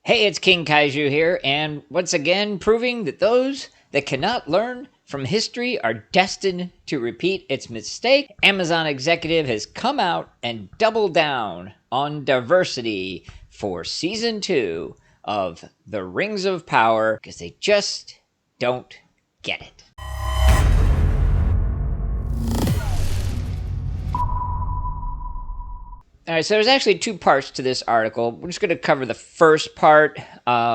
Hey, it's King Kaiju here, and once again proving that those that cannot learn from history are destined to repeat its mistake. Amazon executive has come out and doubled down on diversity for season 2 of The Rings of Power because they just don't get it. All right, so there's actually two parts to this article. We're just going to cover the first part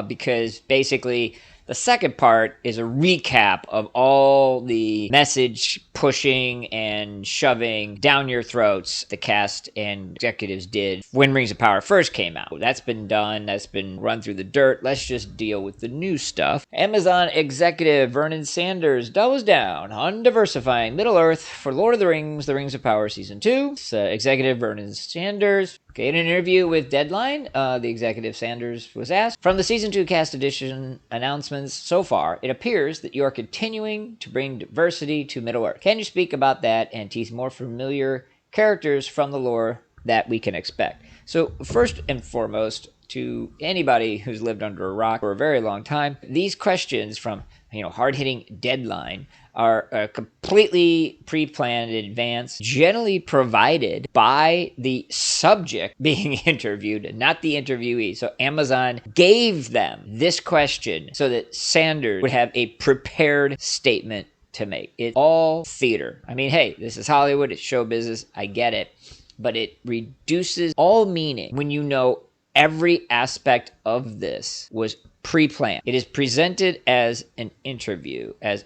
because basically the second part is a recap of all the message pushing and shoving down your throats the cast and executives did when Rings of Power first came out. That's been done. That's been run through the dirt. Let's just deal with the new stuff. Amazon executive Vernon Sanders doubles down on diversifying Middle-earth for Lord of the Rings of Power Season 2. Executive Vernon Sanders. Okay, in an interview with Deadline, the executive Sanders was asked, from the Season 2 cast edition announcements so far, it appears that you are continuing to bring diversity to Middle-earth. Can you speak about that and tease more familiar characters from the lore that we can expect? So first and foremost, to anybody who's lived under a rock for a very long time, these questions from hard-hitting Deadline are completely pre-planned in advance, generally provided by the subject being interviewed, not the interviewee. So Amazon gave them this question so that Sanders would have a prepared statement to make. It's all theater. I mean, hey, this is Hollywood, it's show business, I get it. But it reduces all meaning when you know every aspect of this was pre-planned. It is presented as an interview, as,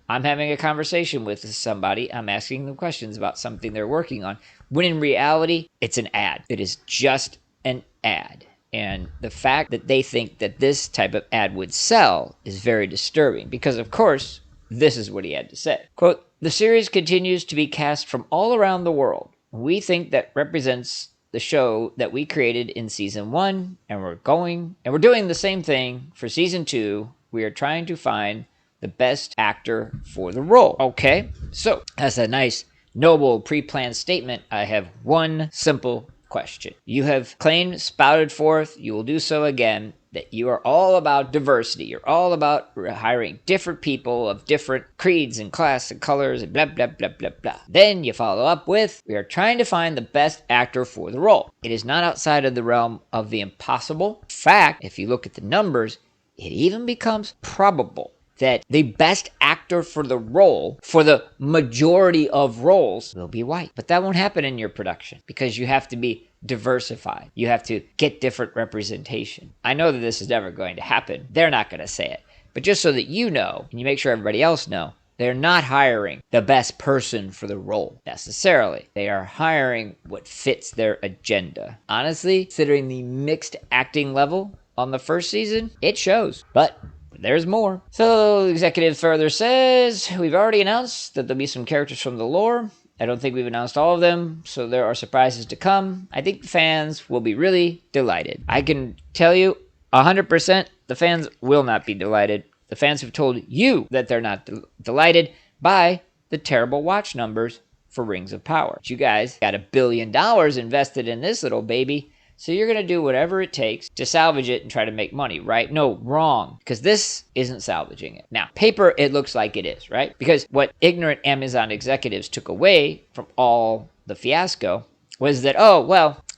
I'm having a conversation with somebody. I'm asking them questions about something they're working on. When in reality, it's an ad. It is just an ad. And the fact that they think that this type of ad would sell is very disturbing because, of course, this is what he had to say. Quote, "The series continues to be cast from all around the world. We think that represents the show that we created in season 1, and we're doing the same thing for season 2. We are trying to find the best actor for the role." Okay, so that's a nice, noble, pre-planned statement. I have one simple question. You have claimed, spouted forth, you will do so again, that you are all about diversity. You're all about hiring different people of different creeds and class and colors and blah, blah, blah, blah, blah. Then you follow up with, we are trying to find the best actor for the role. It is not outside of the realm of the impossible. In fact, if you look at the numbers, it even becomes probable that the best actor for the role, for the majority of roles, will be white. But that won't happen in your production because you have to be diversified. You have to get different representation. I know that this is never going to happen. They're not going to say it. But just so that you know, and you make sure everybody else know, they're not hiring the best person for the role necessarily. They are hiring what fits their agenda. Honestly, considering the mixed acting level on the first season, it shows. But there's more. So the executive further says, we've already announced that there'll be some characters from the lore. I don't think we've announced all of them, so there are surprises to come. I think the fans will be really delighted. I can tell you 100% the fans will not be delighted. The fans have told you that they're not delighted by the terrible watch numbers for Rings of Power. But you guys got $1 billion invested in this little baby. So you're going to do whatever it takes to salvage it and try to make money, right? No, wrong. Because this isn't salvaging it. Now, paper, it looks like it is, right? Because what ignorant Amazon executives took away from all the fiasco was that,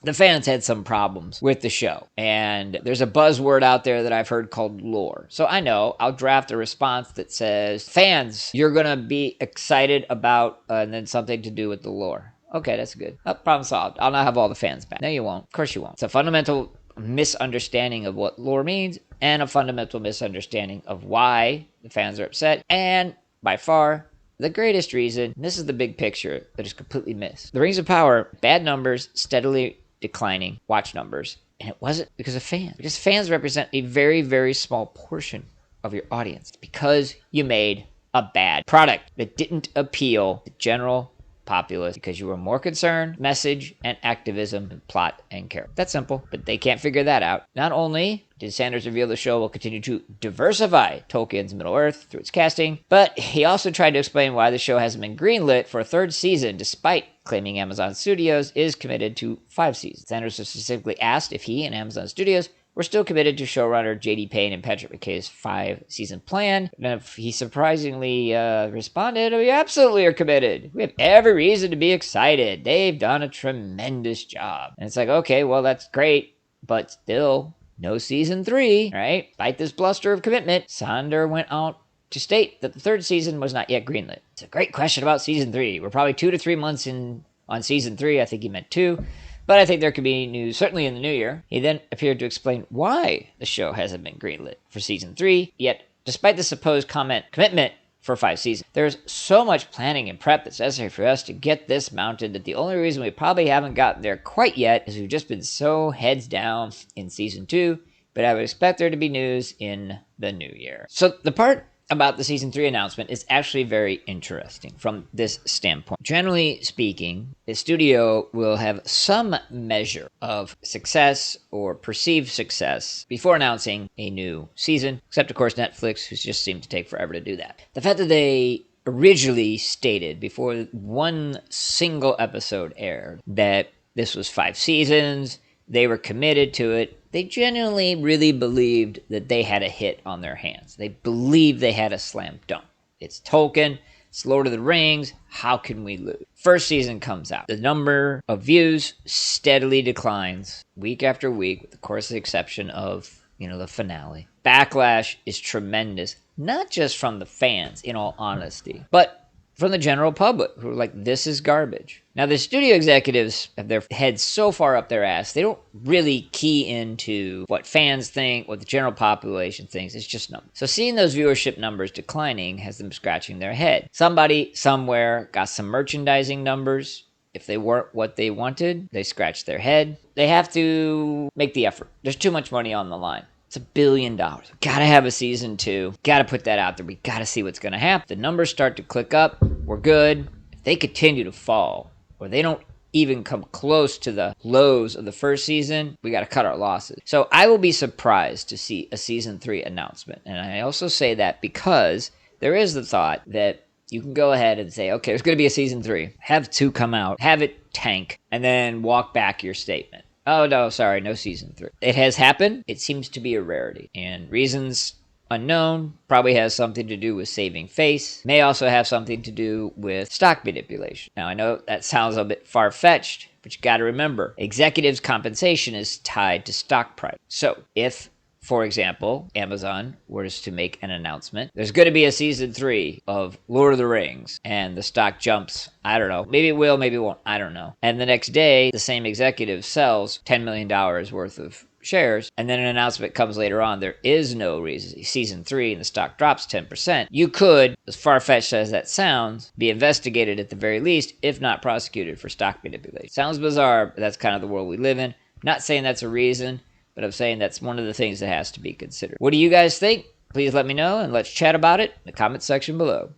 the fans had some problems with the show. And there's a buzzword out there that I've heard called lore. So I know I'll draft a response that says, fans, you're going to be excited about, and then something to do with the lore. Okay, that's good. Problem solved. I'll now have all the fans back. No, you won't. Of course you won't. It's a fundamental misunderstanding of what lore means and a fundamental misunderstanding of why the fans are upset. And by far, the greatest reason, and this is the big picture that is completely missed. The Rings of Power, bad numbers, steadily declining watch numbers. And it wasn't because of fans. Because fans represent a very, very small portion of your audience. Because you made a bad product that didn't appeal to general populace because you were more concerned message and activism than plot and character. That's simple, but they can't figure that out. Not only did Sanders reveal the show will continue to diversify Tolkien's Middle-earth through its casting, but he also tried to explain why the show hasn't been greenlit for a third season, despite claiming Amazon Studios is committed to 5 seasons. Sanders was specifically asked if he and Amazon Studios we're still committed to showrunner J.D. Payne and Patrick McKay's 5-season plan. And if he surprisingly responded, we absolutely are committed. We have every reason to be excited. They've done a tremendous job. And it's like, okay, well, that's great, but still, no season 3, right? Despite this bluster of commitment, Sonder went out to state that the 3rd season was not yet greenlit. It's a great question about season 3. We're probably 2 to 3 months in on season 3. I think he meant 2. But I think there could be news, certainly in the new year. He then appeared to explain why the show hasn't been greenlit for season 3, yet despite the supposed commitment for 5 seasons, there's so much planning and prep that's necessary for us to get this mounted that the only reason we probably haven't gotten there quite yet is we've just been so heads down in season 2, but I would expect there to be news in the new year. So the part about the season 3 announcement is actually very interesting from this standpoint. Generally speaking, the studio will have some measure of success or perceived success before announcing a new season, except of course Netflix, who just seemed to take forever to do that. The fact that they originally stated before one single episode aired that this was 5 seasons, they were committed to it. They genuinely really believed that they had a hit on their hands. They believed they had a slam dunk. It's Tolkien, it's Lord of the Rings, how can we lose? First season comes out. The number of views steadily declines week after week, with of course the exception of, the finale. Backlash is tremendous, not just from the fans, in all honesty, but from the general public, who are like, this is garbage. Now, the studio executives have their heads so far up their ass, they don't really key into what fans think, what the general population thinks. It's just numbers. So seeing those viewership numbers declining has them scratching their head. Somebody somewhere got some merchandising numbers. If they weren't what they wanted, they scratched their head. They have to make the effort. There's too much money on the line. It's $1 billion. Gotta have a season 2. Gotta put that out there. We gotta see what's gonna happen. The numbers start to click up. We're good. If they continue to fall, or they don't even come close to the lows of the first season, we gotta cut our losses. So I will be surprised to see a season 3 announcement. And I also say that because there is the thought that you can go ahead and say, okay, there's gonna be a season 3. Have 2 come out, have it tank, and then walk back your statement. Oh, no, sorry, no season 3. It has happened. It seems to be a rarity. And reasons unknown, probably has something to do with saving face. May also have something to do with stock manipulation. Now, I know that sounds a bit far-fetched, but you got to remember, executives' compensation is tied to stock price. So, if, for example, Amazon was to make an announcement, there's going to be a season 3 of Lord of the Rings, and the stock jumps, I don't know, maybe it will, maybe it won't, I don't know. And the next day, the same executive sells $10 million worth of shares, and then an announcement comes later on, there is no reason, season 3, and the stock drops 10%. You could, as far-fetched as that sounds, be investigated at the very least, if not prosecuted for stock manipulation. Sounds bizarre, but that's kind of the world we live in. I'm not saying that's a reason, but I'm saying that's one of the things that has to be considered. What do you guys think? Please let me know, and let's chat about it in the comments section below.